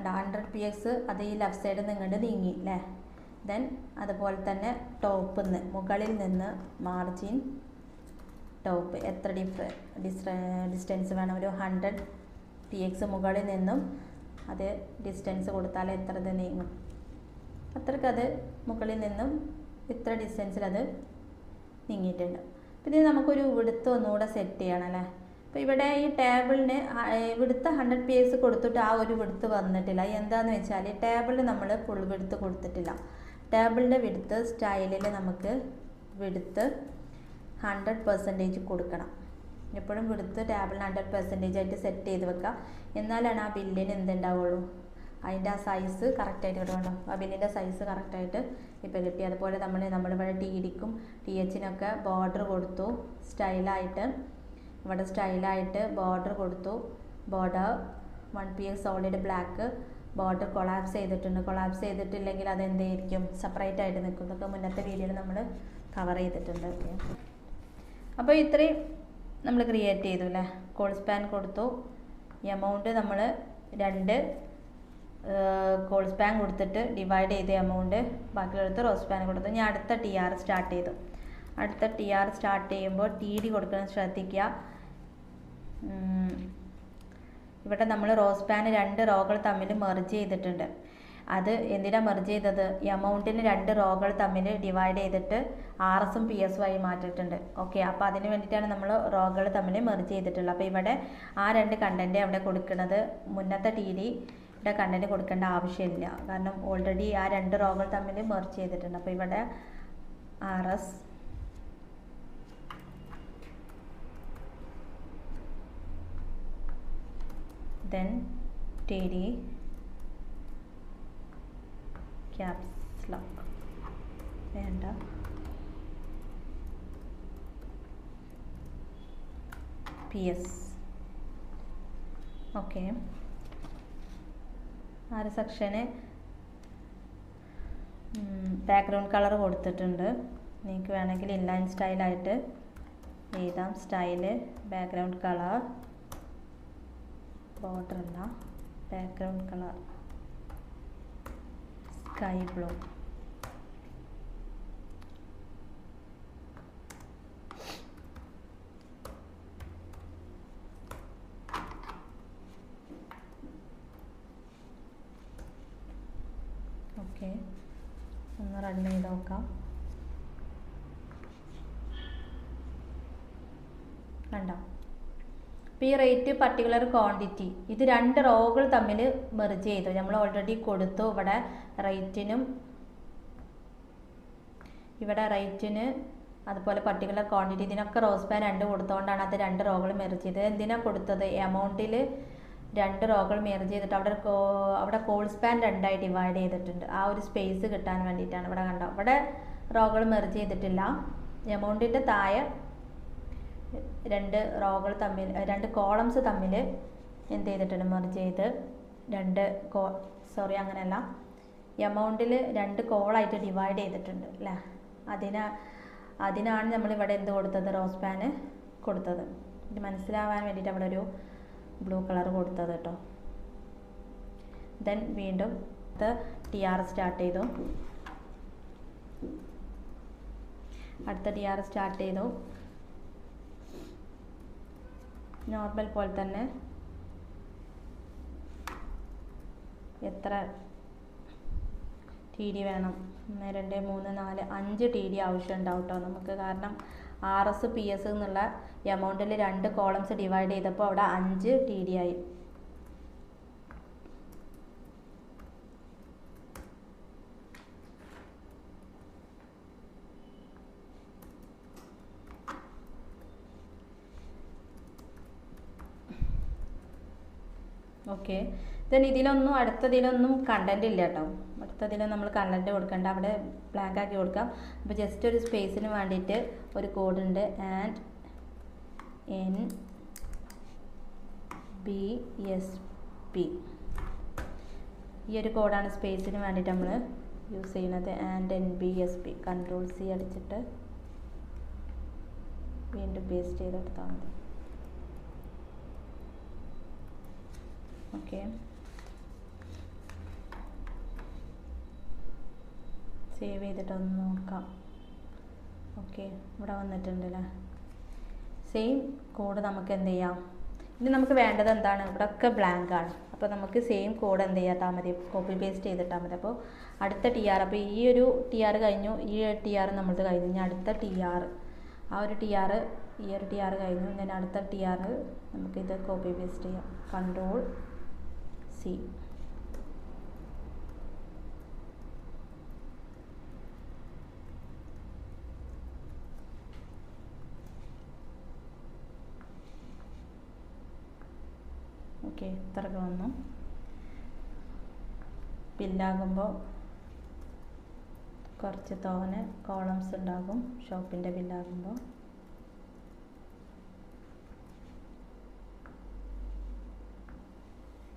100 px അത് ഈ ലെഫ്റ്റ് സൈഡിൽ നിന്ന് ഇങ്ങോട്ട് നീങ്ങി അല്ലേ. ദെൻ അതുപോലെ തന്നെ ടോപ്പിൽ നിന്ന് മുകളിൽ നിന്ന് മാർജിൻ ടോപ്പ് എത്ര ഡിസ്റ്റൻസ് വേണം? ഒരു 100 px മുകളിൽ നിന്നും അത് ഡിസ്റ്റൻസ് കൊടുത്താൽ എത്ര ഇത് നീങ്ങും? അത്രയ്ക്ക് അത് മുകളിൽ നിന്നും ഇത്ര ഡിസ്റ്റൻസിൽ അത് നീങ്ങിയിട്ടുണ്ട്. അപ്പോൾ ഇത് നമുക്കൊരു വിടുത്ത് ഒന്നുകൂടെ സെറ്റ് ചെയ്യണം അല്ലേ. അപ്പോൾ ഇവിടെ ഈ ടേബിളിന് വിടുത്ത് 100 px കൊടുത്തിട്ട് ആ ഒരു വിടുത്ത് വന്നിട്ടില്ല. എന്താണെന്ന് വെച്ചാൽ ടേബിളിൽ നമ്മൾ ഫുൾ വിടുത്ത് കൊടുത്തിട്ടില്ല. ടേബിളിൻ്റെ വിടുത്ത് സ്റ്റൈലിൽ നമുക്ക് വിടുത്ത് 100% കൊടുക്കണം. എപ്പോഴും വിടുത്ത് ടേബിളിന് 100% ആയിട്ട് സെറ്റ് ചെയ്ത് വെക്കുക. എന്നാലാണ് ആ ബില്ലിന് എന്തുണ്ടാവുള്ളൂ, അതിൻ്റെ ആ സൈസ് കറക്റ്റായിട്ട് കിട്ടുമല്ലോ. ആ ബില്ലിൻ്റെ സൈസ് കറക്റ്റായിട്ട് ഇപ്പോൾ കിട്ടി. അതുപോലെ നമ്മളിവിടെ TDക്കും THനൊക്കെ ബോർഡർ കൊടുത്തു സ്റ്റൈലായിട്ട്. ഇവിടെ സ്റ്റൈലായിട്ട് ബോർഡർ കൊടുത്തു. Border 1 px solid black border collapse ചെയ്തിട്ടുണ്ട്. കൊളാപ്സ് ചെയ്തിട്ടില്ലെങ്കിൽ അതെന്തായിരിക്കും, സെപ്പറേറ്റ് ആയിട്ട് നിൽക്കും. ഇതൊക്കെ മുന്നത്തെ വീഡിയോയിൽ നമ്മൾ കവർ ചെയ്തിട്ടുണ്ട്. അപ്പോൾ ഇത്രയും നമ്മൾ ക്രിയേറ്റ് ചെയ്തു അല്ലേ. കോൾ സ്പാൻ കൊടുത്തു. എമൗണ്ട് നമ്മൾ 2 കോൾ സ്പാൻ കൊടുത്തിട്ട് ഡിവൈഡ് ചെയ്ത എമൗണ്ട് ബാക്കിയുള്ളടുത്ത് റോ സ്പാൻ കൊടുത്തു. ഞാൻ അടുത്ത TR സ്റ്റാർട്ട് ചെയ്തു. അടുത്ത TR സ്റ്റാർട്ട് ചെയ്യുമ്പോൾ TD കൊടുക്കണം ശ്രദ്ധിക്കുക. ഇവിടെ നമ്മൾ റോ സ്പാൻ 2 റോകൾ തമ്മിൽ മെർജ് ചെയ്തിട്ടുണ്ട്. അത് എന്തിനാണ് മെർജ് ചെയ്തത്? എമൗണ്ടിന് 2 റോകൾ തമ്മിൽ ഡിവൈഡ് ചെയ്തിട്ട് RSഉം PSഉം ആയി മാറ്റിയിട്ടുണ്ട്. ഓക്കെ, അപ്പോൾ അതിന് വേണ്ടിയിട്ടാണ് നമ്മൾ റോകൾ തമ്മിൽ മെർജ് ചെയ്തിട്ടുള്ളത്. അപ്പോൾ ഇവിടെ ആ 2 കണ്ടൻറ്റ് അവിടെ കൊടുക്കുന്നത്. മുന്നത്തെ TDയുടെ കണ്ടൻറ്റ് കൊടുക്കേണ്ട ആവശ്യമില്ല, കാരണം ഓൾറെഡി ആ 2 റോകൾ തമ്മിൽ മെർജ് ചെയ്തിട്ടുണ്ട്. അപ്പോൾ ഇവിടെ RS then TD caps lock വേണ്ട. PS okay. ആ ഒരു സെക്ഷന് ബാക്ക്ഗ്രൗണ്ട് കളർ കൊടുത്തിട്ടുണ്ട്. നിങ്ങൾക്ക് വേണമെങ്കിൽ ഇൻലൈൻ സ്റ്റൈലായിട്ട് എഴുതാം. സ്റ്റൈല് ബാക്ക്ഗ്രൗണ്ട് കളർ, ബോർഡർ അല്ല, background colour sky blue. Okay, ഒന്ന് റൺ ചെയ്ത് നോക്കാം. കണ്ടോ? അപ്പോൾ ഈ റേറ്റ് പർട്ടിക്കുലർ ക്വാണ്ടിറ്റി ഇത് 2 റോകൾ തമ്മിൽ മെർജ് ചെയ്തു. നമ്മൾ ഓൾറെഡി കൊടുത്തു. ഇവിടെ റേറ്റിന് അതുപോലെ പർട്ടിക്കുലർ ക്വാണ്ടിറ്റി ഇതിനൊക്കെ റോ സ്പാൻ 2 കൊടുത്തുകൊണ്ടാണ് അത് 2 റോകൾ മെർജ് ചെയ്തത്. എന്തിനാണ് കൊടുത്തത്? എമൗണ്ടിൽ 2 റോകൾ മെർജ് ചെയ്തിട്ട് അവിടെ കോൾ സ്പാൻ 2ആയി ഡിവൈഡ് ചെയ്തിട്ടുണ്ട്. ആ ഒരു സ്പേസ് കിട്ടാൻ വേണ്ടിയിട്ടാണ്. ഇവിടെ കണ്ടോ, ഇവിടെ റോകൾ മെർജ് ചെയ്തിട്ടില്ല. എമൗണ്ടിൻ്റെ താഴെ 2 റോകൾ തമ്മിൽ 2 കോളംസ് തമ്മിൽ എന്ത് ചെയ്തിട്ടുണ്ട്? മെർജ് ചെയ്ത് 2 അങ്ങനെയല്ല, എമൗണ്ടിൽ 2 കോളായിട്ട് ഡിവൈഡ് ചെയ്തിട്ടുണ്ട് അല്ലേ. അതിനാണ് നമ്മളിവിടെ എന്ത് കൊടുത്തത്? റോ സ്പാന് കൊടുത്തത്. ഇത് മനസ്സിലാവാൻ വേണ്ടിയിട്ട് അവിടെ ഒരു ബ്ലൂ കളർ കൊടുത്തത് കേട്ടോ. ദെൻ വീണ്ടും TR സ്റ്റാർട്ട് ചെയ്തു. അടുത്ത TR സ്റ്റാർട്ട് ചെയ്തു. നോർമൽ പോലെ തന്നെ എത്ര TD വേണം? 1 2 3 4 5 TD ആവശ്യം ഉണ്ടാവും കേട്ടോ നമുക്ക്. കാരണം RS PS എന്നുള്ള എമൗണ്ടിൽ 2 കോളംസ് ഡിവൈഡ് ചെയ്തപ്പോൾ അവിടെ 5 TD ആയി. ഓക്കെ, ദെൻ അടുത്തതിലൊന്നും കണ്ടൻറ് ഇല്ല കേട്ടോ. അടുത്തതിൽ നമ്മൾ കണ്ടൻറ് കൊടുക്കണ്ട, അവിടെ ബ്ലാങ്ക് ആക്കി കൊടുക്കാം. അപ്പോൾ ജസ്റ്റ് ഒരു സ്പേസിന് വേണ്ടിയിട്ട് ഒരു കോഡുണ്ട്, NBSP. ഈ ഒരു കോഡാണ് സ്പേസിന് വേണ്ടിയിട്ട് നമ്മൾ യൂസ് ചെയ്യുന്നത്. NBSP. Ctrl+C അടിച്ചിട്ട് വീണ്ടും പേസ്റ്റ് ചെയ്തെടുത്താൽ മതി. ഓക്കെ, സേവ് ചെയ്തിട്ടൊന്ന് നോക്കാം. ഓക്കെ, ഇവിടെ വന്നിട്ടുണ്ടല്ലേ. സെയിം കോഡ് നമുക്ക് എന്ത് ചെയ്യാം, ഇനി നമുക്ക് വേണ്ടത് എന്താണ്, ഇവിടെ ഒക്കെ ബ്ലാങ്ക് ആണ്. അപ്പോൾ നമുക്ക് സെയിം കോഡ് എന്ത് ചെയ്യാത്താൽ മതി, കോപ്പി പേസ്റ്റ് ചെയ്തിട്ടാൽ മതി. അപ്പോൾ അടുത്ത TR, അപ്പോൾ ഈ ഒരു TR കഴിഞ്ഞു, ഈ TR നമ്മളത് കഴിഞ്ഞു, ഇനി അടുത്ത TR, ആ ഒരു TR, ഈ ഒരു TR കഴിഞ്ഞു, ഞാൻ അടുത്ത TR നമുക്കിത് കോപ്പി പേസ്റ്റ് ചെയ്യാം. Ctrl+C. ഓക്കെ, ഇത്രയൊക്കെ വന്നു. ബില്ലാകുമ്പോൾ കുറച്ച് തോനെ കോളംസ് ഉണ്ടാകും ഷോപ്പിൻ്റെ ബില്ലാകുമ്പോൾ.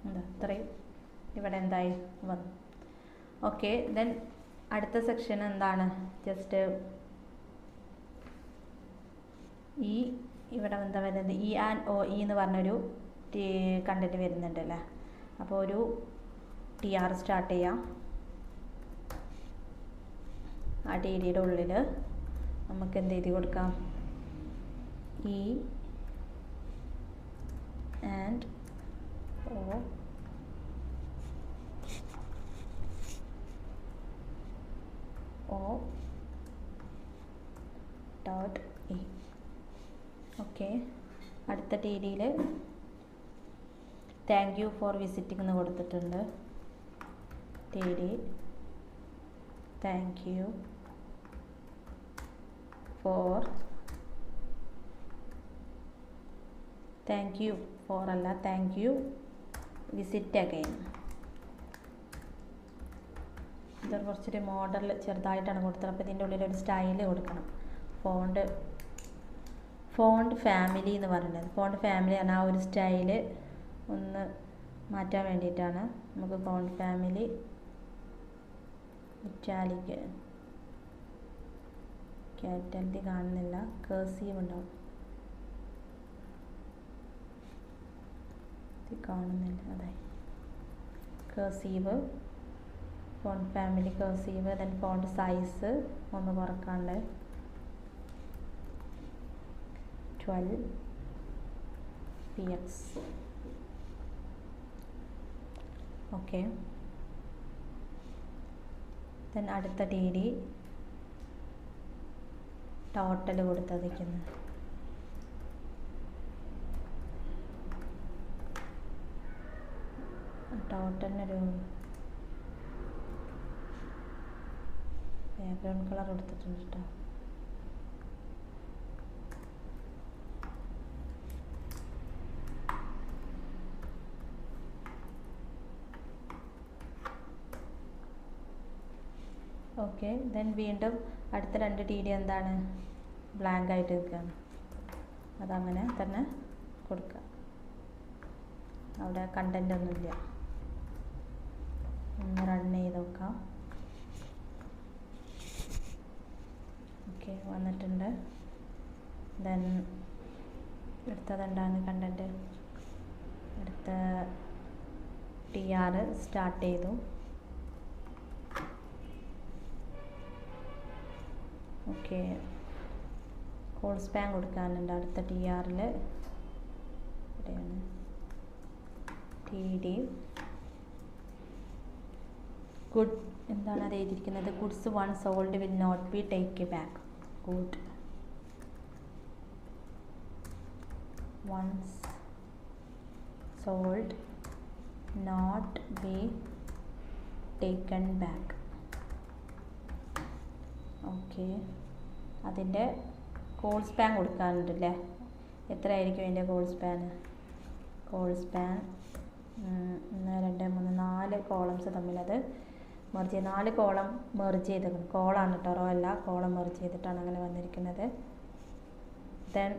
എന്താ ഇത്രയും ഇവിടെ എന്തായി വന്നു. ഓക്കെ, ദെൻ അടുത്ത സെക്ഷൻ എന്താണ്, ജസ്റ്റ് ഈ ഇവിടെ എന്താ വരുന്നത്, E&OE എന്ന് പറഞ്ഞൊരു കണ്ടന്റ് വരുന്നുണ്ടല്ലേ. അപ്പോൾ ഒരു TR സ്റ്റാർട്ട് ചെയ്യാം. ആ TDയുടെ ഉള്ളിൽ നമുക്ക് എന്ത് എഴുതി കൊടുക്കാം, E and O dot E. Okay, അടുത്ത TDയിൽ താങ്ക് യു ഫോർ വിസിറ്റിംഗ് എന്ന് കൊടുത്തിട്ടുണ്ട്. TD thank you for, thank you for അല്ല, താങ്ക് യു വിസിറ്റ് അഗൈൻ. ഇത് കുറച്ചൊരു മോഡൽ ചെറുതായിട്ടാണ് കൊടുത്തത്. അപ്പോൾ ഇതിൻ്റെ ഉള്ളിൽ ഒരു സ്റ്റൈൽ കൊടുക്കണം. ഫോണ്ട് ഫാമിലി എന്ന് പറയുന്നത്, ഫോണ്ട് ഫാമിലി ആണ് ആ ഒരു സ്റ്റൈല് ഒന്ന് മാറ്റാൻ വേണ്ടിയിട്ടാണ്. നമുക്ക് ഫോണ്ട് ഫാമിലി ഇറ്റാലിക്, ക്യാപിറ്റൽ കാണുന്നില്ല, കേഴ്സീവ് ഉണ്ടാവും, കാണുന്നില്ല, അതെ cursive, font family cursive. Then font size ഒന്ന് കുറക്കാണ്ട് 12px. ഓക്കെ, ദെൻ അടുത്ത TD ടോട്ടൽ കൊടുത്തതിരിക്കുന്നു. ടോട്ടലിനൊരു ബാക്ക്ഗ്രൗണ്ട് കളർ കൊടുത്തിട്ടുണ്ട് കേട്ടോ. ഓക്കെ, ദെൻ വീണ്ടും അടുത്ത രണ്ട് TD എന്താണ്, ബ്ലാങ്ക് ആയിട്ട് നിൽക്കുകയാണ്. അതങ്ങനെ തന്നെ കൊടുക്കുക. അവിടെ കണ്ടൻ്റ് ഒന്നുമില്ല. ഒന്ന് റൺ ചെയ്ത് നോക്കാം. ഓക്കെ, വന്നിട്ടുണ്ട്. ദെൻ അടുത്തത് എന്താണ് കണ്ടൻറ്റ്, അടുത്ത TR സ്റ്റാർട്ട് ചെയ്തു. ഓക്കെ, കോൾ സ്പാൻ കൊടുക്കാനുണ്ട് അടുത്ത TRൽ. ഇവിടെയാണ് TD. ഗുഡ് എന്താണ് അത് എഴുതിയിരിക്കുന്നത്, goods one sold will not be take back. Good once sold not be taken back. Okay, അതിൻ്റെ കോൾ സ്പാൻ കൊടുക്കാനുണ്ടല്ലേ. എത്രയായിരിക്കും അതിൻ്റെ കോൾ സ്പാൻ? 1 2 3 4 കോളംസ് തമ്മിലത് മെർജ് ചെയ്ത് 4 കോളം മെർജ് ചെയ്തിരിക്കുന്നത്. കോളാണ് കേട്ടോ, റോ അല്ല, കോളം മെർജ് ചെയ്തിട്ടാണ് അങ്ങനെ വന്നിരിക്കുന്നത്. ദെൻ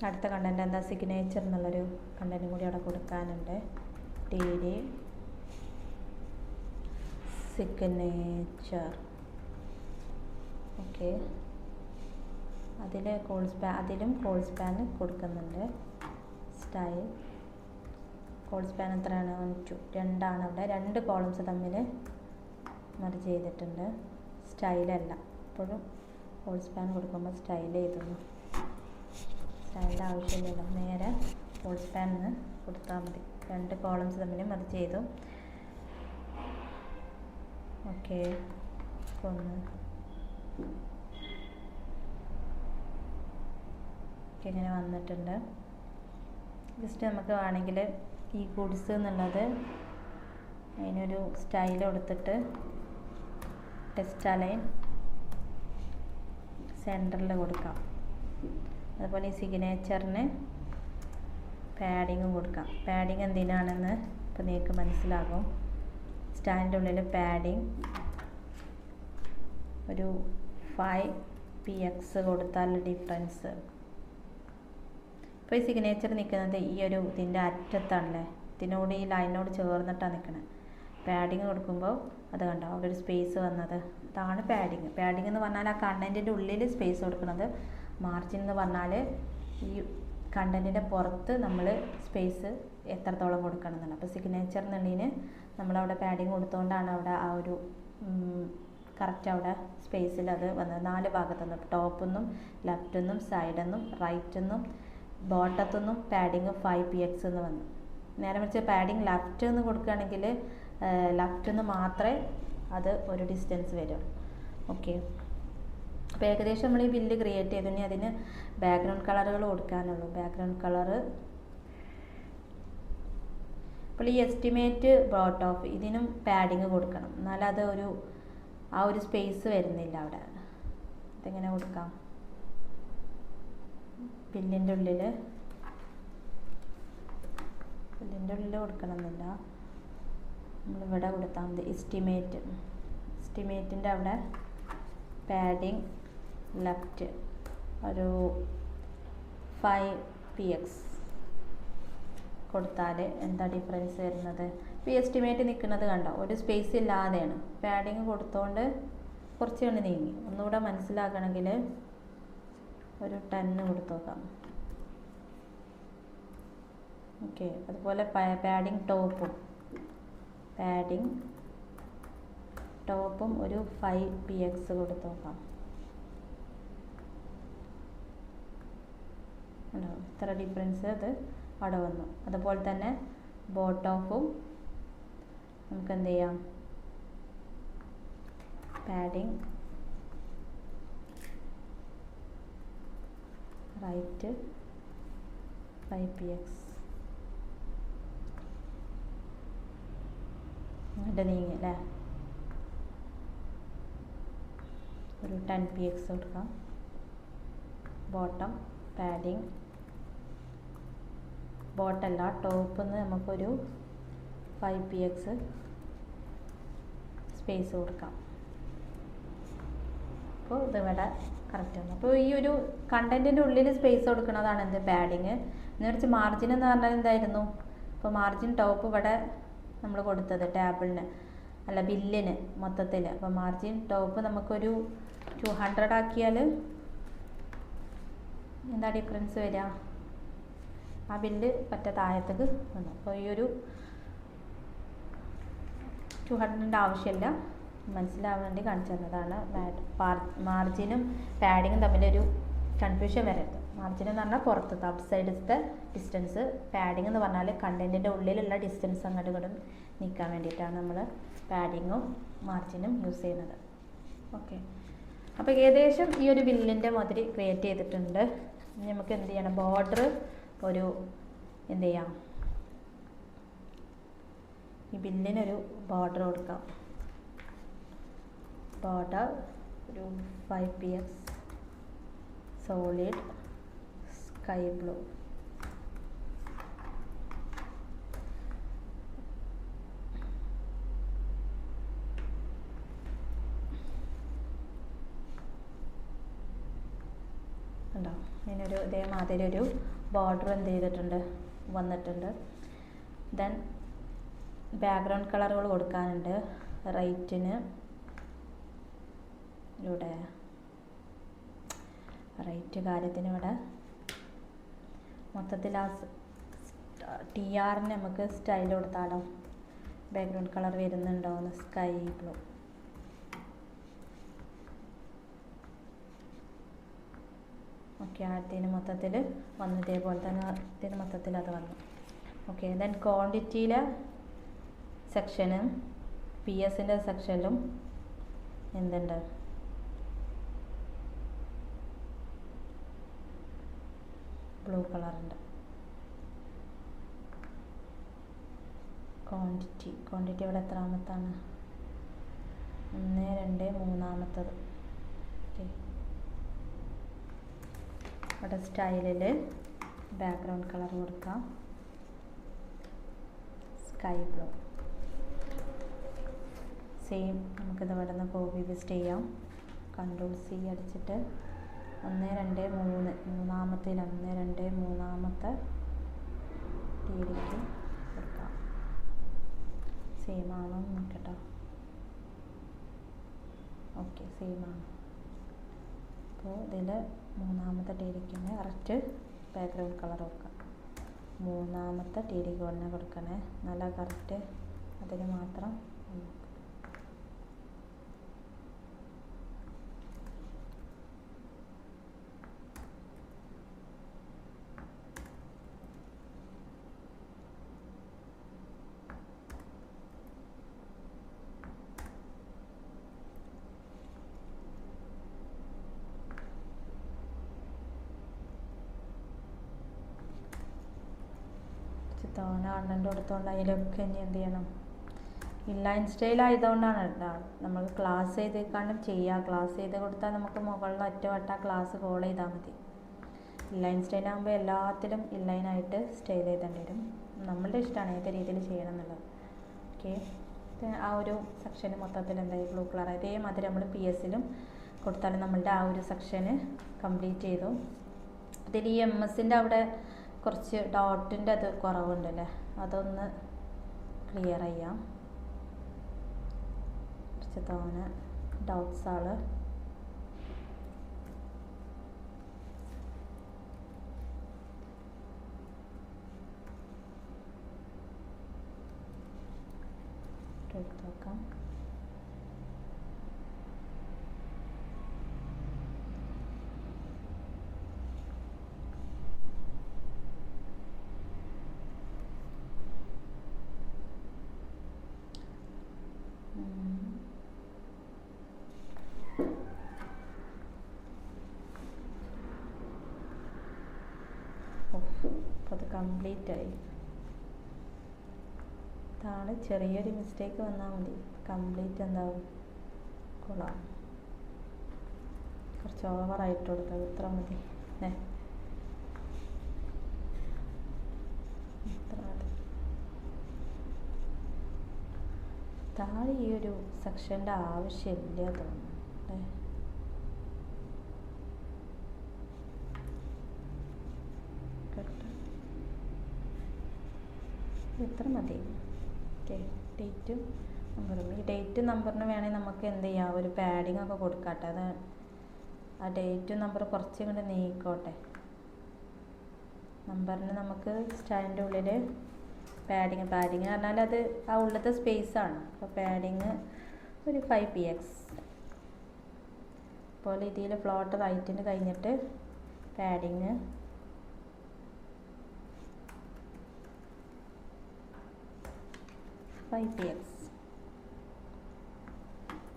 അടുത്ത കണ്ടൻറ്റ് എന്താ, സിഗ്നേച്ചർ എന്നുള്ളൊരു കണ്ടൻറ്റും കൂടി അവിടെ കൊടുക്കാനുണ്ട്. TD signature. ഓക്കെ, അതിലും കോൾ സ്പാൻ കൊടുക്കുന്നുണ്ട്. സ്റ്റൈൽ കോൾ സ്പാൻ എത്രയാണ്, 1 2 2 അവിടെ 2 കോളംസ് തമ്മിൽ മെർജ് ചെയ്തിട്ടുണ്ട്. സ്റ്റൈലല്ല. എപ്പോഴും ഫോൾ സ്പാൻ കൊടുക്കുമ്പോൾ സ്റ്റൈൽ ചെയ്തൊന്നു. സ്റ്റൈലിൻ്റെ ആവശ്യമില്ലല്ലോ, നേരെ ഫോൾ സ്പാനിന് കൊടുത്താൽ മതി. 2 കോളംസ് തമ്മിലും അത് ചെയ്തു. ഓക്കെ, ഒന്ന് ഇങ്ങനെ വന്നിട്ടുണ്ട്. ജസ്റ്റ് നമുക്ക് വേണമെങ്കിൽ ഈ ഗുഡ്സ് എന്നുള്ളത് അതിനൊരു സ്റ്റൈൽ കൊടുത്തിട്ട് ടെസ്റ്റ് അലൈൻ സെൻറ്ററിൽ കൊടുക്കാം. അതുപോലെ ഈ സിഗ്നേച്ചറിന് പാഡിങ്ങും കൊടുക്കാം. പാഡിങ് എന്തിനാണെന്ന് ഇപ്പോൾ നിങ്ങൾക്ക് മനസ്സിലാകും. സ്റ്റാൻഡിൻ്റെ ഉള്ളിൽ പാഡിങ് ഒരു 5px കൊടുത്താൽ ഡിഫറൻസ്. ഇപ്പോൾ ഈ സിഗ്നേച്ചർ നിൽക്കുന്നത് ഈ ഒരു ഇതിൻ്റെ അറ്റത്താണല്ലേ, ഇതിനോട് ഈ ലൈനോട് ചേർന്നിട്ടാണ് നിൽക്കുന്നത്. പാഡിങ് കൊടുക്കുമ്പോൾ അത് കണ്ടോ, അവിടെ ഒരു സ്പേസ് വന്നത്, അതാണ് പാഡിങ്. പാഡിങ് എന്ന് പറഞ്ഞാൽ ആ കണ്ടൻറ്റിൻ്റെ ഉള്ളിൽ സ്പേസ് കൊടുക്കുന്നത്. മാർജിൻ എന്ന് പറഞ്ഞാൽ ഈ കണ്ടൻറ്റിൻ്റെ പുറത്ത് നമ്മൾ സ്പേസ് എത്രത്തോളം കൊടുക്കണം എന്നാണ്. അപ്പോൾ സിഗ്നേച്ചർ എന്നുള്ളതിന് നമ്മളവിടെ പാഡിങ് കൊടുത്തുകൊണ്ടാണ് അവിടെ ആ ഒരു കറക്റ്റ് അവിടെ സ്പേസിൽ അത് വന്നത്. 4 ഭാഗത്തുനിന്നും, ടോപ്പിൽ ലെഫ്റ്റിൽ സൈഡിൽ റൈറ്റിൽ ബോട്ടത്തുനിന്നും പാഡിങ് 5px എന്ന് വന്നു. നേരെ മറിച്ച് പാഡിങ് ലെഫ്റ്റ് എന്ന് കൊടുക്കുകയാണെങ്കിൽ ലെഫ്റ്റിൽ നിന്ന് മാത്രമേ അത് ഒരു ഡിസ്റ്റൻസ് വരും. ഓക്കെ, അപ്പോൾ ഏകദേശം നമ്മൾ ഈ ബില്ല് ക്രിയേറ്റ് ചെയ്തു. ഇനി അതിന് ബാക്ക്ഗ്രൗണ്ട് കളറുകൾ കൊടുക്കാനുള്ളൂ. ബാക്ക്ഗ്രൗണ്ട് കളറ് അപ്പോൾ ഈ എസ്റ്റിമേറ്റ് ബ്രോട്ട് ഓഫ് ഇതിനും പാഡിങ് കൊടുക്കണം, എന്നാലും അത് ആ ഒരു സ്പേസ് വരുന്നില്ല അവിടെ. ഇതെങ്ങനെ കൊടുക്കാം? ബില്ലിൻ്റെ ഉള്ളിൽ കൊടുക്കണമെന്നില്ല, നമ്മളിവിടെ കൊടുത്താൽ മതി. എസ്റ്റിമേറ്റിൻ്റെ അവിടെ പാഡിങ് ലെഫ്റ്റ് ഒരു 5px കൊടുത്താൽ എന്താ ഡിഫറൻസ് വരുന്നത്? ഇപ്പോൾ ഈ എസ്റ്റിമേറ്റ് നിൽക്കുന്നത് കണ്ടോ, ഒരു സ്പേസ് ഇല്ലാതെയാണ്. പാഡിങ് കൊടുത്തോണ്ട് കുറച്ച് കൊണ്ട് നീങ്ങി. ഒന്നുകൂടെ മനസ്സിലാക്കണമെങ്കിൽ ഒരു 10 കൊടുത്തു നോക്കാം. ഓക്കെ, അതുപോലെ പാഡിങ് ടോപ്പും ഒരു 5px കൊടുത്തു നോക്കാം. ഉണ്ടോ, ഇത്ര ഡിഫറൻസ് അത് അവിടെ വന്നു. അതുപോലെ തന്നെ ബോട്ടോഫും നമുക്ക് എന്ത് ചെയ്യാം, പാഡിങ് റൈറ്റ് 5px അങ്ങോട്ട് നീങ്ങി അല്ലേ, ഒരു 10px കൊടുക്കാം. ബോട്ടം പാഡിങ് ബോട്ടല്ല ടോപ്പിൽ നിന്ന് നമുക്കൊരു 5px സ്പേസ് കൊടുക്കാം. അപ്പോൾ ഇതിവിടെ കറക്റ്റ് ആണ്. അപ്പോൾ ഈ ഒരു കണ്ടൻറ്റിൻ്റെ ഉള്ളിൽ സ്പേസ് കൊടുക്കുന്നതാണ് എന്ത്, പാഡിങ്. എന്ന് വെച്ചാൽ മാർജിൻ എന്ന് പറഞ്ഞാൽ എന്തായിരുന്നു, ഇപ്പോൾ മാർജിൻ ടോപ്പ് ഇവിടെ നമ്മൾ കൊടുത്തത് ടേബിളിന് അല്ല ബില്ലിന് മൊത്തത്തിൽ. അപ്പോൾ മാർജിൻ ടോപ്പ് നമുക്കൊരു 200 ആക്കിയാൽ എന്താ ഡിഫറൻസ് വരിക? ആ ബില്ല് പറ്റ താഴത്തേക്ക് വന്നു. അപ്പോൾ ഈ ഒരു 200ൻ്റെ ആവശ്യമില്ല, മനസ്സിലാവാൻ വേണ്ടി കാണിച്ചു തന്നതാണ്. മാർജിനും പാഡിങ്ങും തമ്മിലൊരു കൺഫ്യൂഷൻ വരരുത്. മാർജിൻ എന്ന് പറഞ്ഞാൽ പുറത്തത്തെ ഔട്ട് സൈഡത്തെ ഡിസ്റ്റൻസ്, പാഡിങ് എന്ന് പറഞ്ഞാൽ കണ്ടൻറ്റിൻ്റെ ഉള്ളിലുള്ള ഡിസ്റ്റൻസ് അങ്ങോട്ടും ഇങ്ങോട്ടും നീക്കാൻ വേണ്ടിയിട്ടാണ് നമ്മൾ പാഡിങ്ങും മാർജിനും യൂസ് ചെയ്യുന്നത്. ഓക്കെ, അപ്പോൾ ഏകദേശം ഈ ഒരു ബില്ലിൻ്റെ മാതിരി ക്രിയേറ്റ് ചെയ്തിട്ടുണ്ട്. ഇനി നമുക്ക് എന്ത് ചെയ്യണം, ബോർഡർ ഒരു എന്ത് ചെയ്യാം, ഈ ബില്ലിനൊരു ബോർഡർ കൊടുക്കാം. ബോർഡർ ഒരു 5px സോളിഡ് സ്കൈ ബ്ലൂ. ഉണ്ടോ, ഇതിനൊരു ഇതേമാതിരി ഒരു ബോർഡർ എന്ത് ചെയ്തിട്ടുണ്ട്, വന്നിട്ടുണ്ട്. ദെൻ ബാക്ക്ഗ്രൗണ്ട് കളറുകൾ കൊടുക്കാനുണ്ട്. റൈറ്റിന് ഇവിടെ റൈറ്റ് കാര്യത്തിന് ഇവിടെ മൊത്തത്തിൽ ആ TRന് നമുക്ക് സ്റ്റൈൽ കൊടുത്താലോ, ബാക്ക്ഗ്രൗണ്ട് കളർ വരുന്നുണ്ടോ എന്ന്, സ്കൈ ബ്ലൂ. ഓക്കെ, ആദ്യത്തിന് മൊത്തത്തിൽ വന്നു, ഇതേപോലെ തന്നെ ആദ്യത്തിന് മൊത്തത്തിൽ അത് വന്നു. ഓക്കെ, ദെൻ ക്വാണ്ടിറ്റിയിലെ സെക്ഷനും പി എസിൻ്റെ സെക്ഷനിലും എന്തുണ്ട്, ബ്ലൂ കളറുണ്ട്. ക്വാണ്ടിറ്റി ഇവിടെ എത്രാമത്താണ്? 1, 2, 3. ഓക്കെ, ഇവിടെ സ്റ്റൈലിൽ ബാക്ക്ഗ്രൗണ്ട് കളർ കൊടുക്കാം, സ്കൈ ബ്ലൂ. സെയിം നമുക്കിത് ഇവിടെ നിന്ന് കോപ്പി പേസ്റ്റ് ചെയ്യാം. Ctrl+C അടിച്ചിട്ട് 1, 2, 3 മൂന്നാമത്തേൽ 1, 2, 3 രീതിക്ക് കൊടുക്കാം. സെയിം ആണോ നോക്കട്ടോ. ഓക്കെ, സെയിം ആണ്. അപ്പോൾ ഇതിൽ മൂന്നാമത്തെ ടീരിക്കുന്ന കറക്റ്റ് ബാക്ക്ഗ്രൗണ്ട് കളർ വെക്കാം. മൂന്നാമത്തെ ടീരിക്ക് തന്നെ കൊടുക്കണേ, നല്ല കറക്റ്റ് അതിന് മാത്രം. തോന കണ്ടന്റ് കൊടുത്തോണ്ട് അതിലൊക്കെ ഇനി എന്ത് ചെയ്യണം, ഇൻലൈൻ സ്റ്റൈൽ ആയതുകൊണ്ടാണ് കേട്ടോ നമ്മൾ ക്ലാസ് ചെയ്തേക്കാണ്ടും ചെയ്യുക. ക്ലാസ് ചെയ്ത് കൊടുത്താൽ നമുക്ക് മുകളിൽ ഒറ്റവട്ട ക്ലാസ് ഫോളോ ചെയ്താൽ മതി. ഇൻലൈൻ സ്റ്റൈലാകുമ്പോൾ എല്ലാത്തിലും ഇൻലൈനായിട്ട് സ്റ്റൈൽ ചെയ്തേണ്ടി വരും. നമ്മളുടെ ഇഷ്ടമാണ് ഏത് രീതിയിൽ ചെയ്യണം എന്നുള്ളത്. ഓക്കെ, ആ ഒരു സെക്ഷന് മൊത്തത്തിൽ എന്തായി ബ്ലൂ കളർ. അതേമാതിരി നമ്മൾ പി എസിലും കൊടുത്താൽ നമ്മളുടെ ആ ഒരു സെക്ഷന് കംപ്ലീറ്റ് ചെയ്തു. അതിൽ ഈ എം എസിൻ്റെ അവിടെ കുറച്ച് ഡോട്ടിൻ്റെ അത് കുറവുണ്ടല്ലേ, അതൊന്ന് ക്ലിയർ ചെയ്യാം. കുറച്ച് തോന്നെ ഡോട്ട്സ് ആള് എടുത്ത് വെക്കാം. അപ്പോൾ അത് കംപ്ലീറ്റ് ആയി. താഴെ ചെറിയൊരു മിസ്റ്റേക്ക് വന്നാൽ മതി, കംപ്ലീറ്റ് എന്താവും കൊള്ളാം. കുറച്ച് ഓവറായിട്ട് കൊടുത്തത് ഇത്ര മതി. ഇത്ര മതി. താഴെ ഈ ഒരു സെക്ഷൻ്റെ ആവശ്യമില്ല തോന്നുന്നു അല്ലേ. ഇത്ര മതി. ഓക്കെ, ഡേറ്റും നമ്പറും. ഈ ഡേറ്റ് നമ്പറിന് വേണമെങ്കിൽ നമുക്ക് എന്ത് ചെയ്യാം, ഒരു പാഡിങ് ഒക്കെ കൊടുക്കാട്ടെ. അത് ആ ഡേറ്റും നമ്പർ കുറച്ചും കൂടെ നീക്കോട്ടെ. നമ്പറിന് നമുക്ക് സ്റ്റാൻഡിൻ്റെ ഉള്ളിൽ പാഡിങ് പറഞ്ഞാൽ അത് ആ ഉള്ളത്തെ സ്പേസാണ്. അപ്പോൾ പാഡിങ് ഒരു 5px പോലെ ഇതിൽ ഫ്ലോട്ട് റൈറ്റിന് കഴിഞ്ഞിട്ട് പാഡിങ് 5px.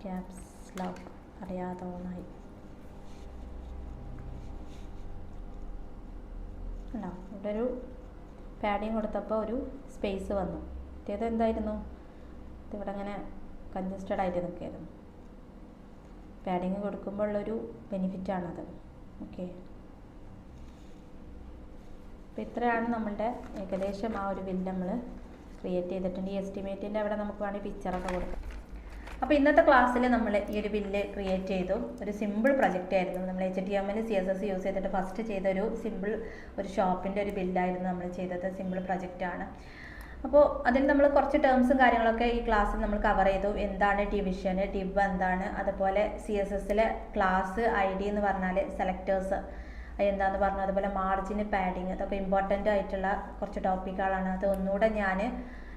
ക്യാപ്സ് ലോക്ക് അറിയാതെ ഓണായി അല്ല. ഇവിടെ ഒരു പാഡിങ് കൊടുത്തപ്പോൾ ഒരു സ്പേസ് വന്നു. ഇത് എന്തായിരുന്നു, ഇതിവിടെ അങ്ങനെ കൺജസ്റ്റഡ് ആയിട്ട് നിൽക്കുകയായിരുന്നു. പാഡിങ് കൊടുക്കുമ്പോൾ ഉള്ളൊരു ബെനിഫിറ്റാണത്. ഓക്കെ, അപ്പോൾ ഇത്രയാണ് നമ്മളുടെ ഏകദേശം ആ ഒരു ബില്ല് നമ്മൾ ക്രിയേറ്റ് ചെയ്തിട്ടുണ്ട്. ഈ എസ്റ്റിമേറ്റിൻ്റെ അവിടെ നമുക്ക് വേണമെങ്കിൽ പിക്ചറൊക്കെ കൊടുക്കാം. അപ്പോൾ ഇന്നത്തെ ക്ലാസ്സിൽ നമ്മൾ ഈ ഒരു ബില്ല് ക്രിയേറ്റ് ചെയ്തു. ഒരു സിമ്പിൾ പ്രൊജക്റ്റ് ആയിരുന്നു. നമ്മൾ HTML CSS യൂസ് ചെയ്തിട്ട് ഫസ്റ്റ് ചെയ്തൊരു സിമ്പിൾ ഒരു ഷോപ്പിൻ്റെ ഒരു ബില്ലായിരുന്നു നമ്മൾ ചെയ്തത്. സിമ്പിൾ പ്രൊജക്റ്റാണ്. അപ്പോൾ അതിന് നമ്മൾ കുറച്ച് ടേംസും കാര്യങ്ങളൊക്കെ ഈ ക്ലാസ്സിൽ നമ്മൾ കവർ ചെയ്തു. എന്താണ് ഡിവിഷന്, ഡിബ് എന്താണ്, അതുപോലെ CSSലെ ക്ലാസ് ID എന്ന് പറഞ്ഞാൽ സെലക്ടേഴ്സ് എന്താന്ന് പറഞ്ഞു, അതുപോലെ മാർജിന്, പാഡിങ്, അതൊക്കെ ഇമ്പോർട്ടൻ്റ് ആയിട്ടുള്ള കുറച്ച് ടോപ്പിക്കുകളാണ്. അത് ഒന്നുകൂടെ ഞാൻ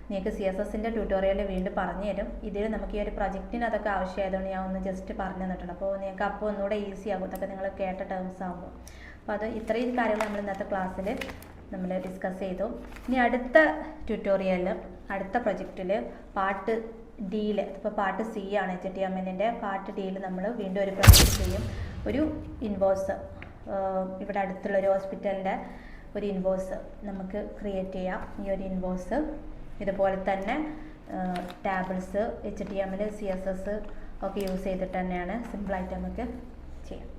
നിങ്ങൾക്ക് CSSൻ്റെ ട്യൂട്ടോറിയലിൽ വീണ്ടും പറഞ്ഞു തരും. ഇതിൽ നമുക്ക് ഈ ഒരു പ്രൊജക്റ്റിന് അതൊക്കെ ആവശ്യമായതുകൊണ്ട് ഞാൻ ഒന്ന് ജസ്റ്റ് പറഞ്ഞു തന്നിട്ടുണ്ട്. അപ്പോൾ നിങ്ങൾക്ക് അപ്പോൾ ഒന്നുകൂടെ ഈസി ആകും, ഇതൊക്കെ നിങ്ങൾ കേട്ട ടേംസ് ആകുമ്പോൾ. അപ്പോൾ അത് ഇത്രയും കാര്യങ്ങൾ നമ്മൾ ഇന്നത്തെ ക്ലാസ്സിൽ നമ്മൾ ഡിസ്കസ് ചെയ്തു. ഇനി അടുത്ത ട്യൂട്ടോറിയലിൽ അടുത്ത പ്രൊജക്റ്റിൽ പാർട്ട് ഡിയിൽ, ഇപ്പോൾ പാർട്ട് സി ആണ് HTML-ൻ്റെ പാർട്ട് ഡിയിൽ നമ്മൾ വീണ്ടും ഒരു പ്രൊജക്റ്റ് ചെയ്യും. ഒരു ഇൻവോയ്സ്, ഇവിടെ അടുത്തുള്ളൊരു ഹോസ്പിറ്റലിൻ്റെ ഒരു ഇൻവോയ്സ് നമുക്ക് ക്രിയേറ്റ് ചെയ്യാം. ഈ ഒരു ഇൻവോയ്സ് ഇതുപോലെ തന്നെ ടാബിൾസ് HTML CSS ഒക്കെ യൂസ് ചെയ്തിട്ട് തന്നെയാണ് സിമ്പിളായിട്ട് നമുക്ക് ചെയ്യാം.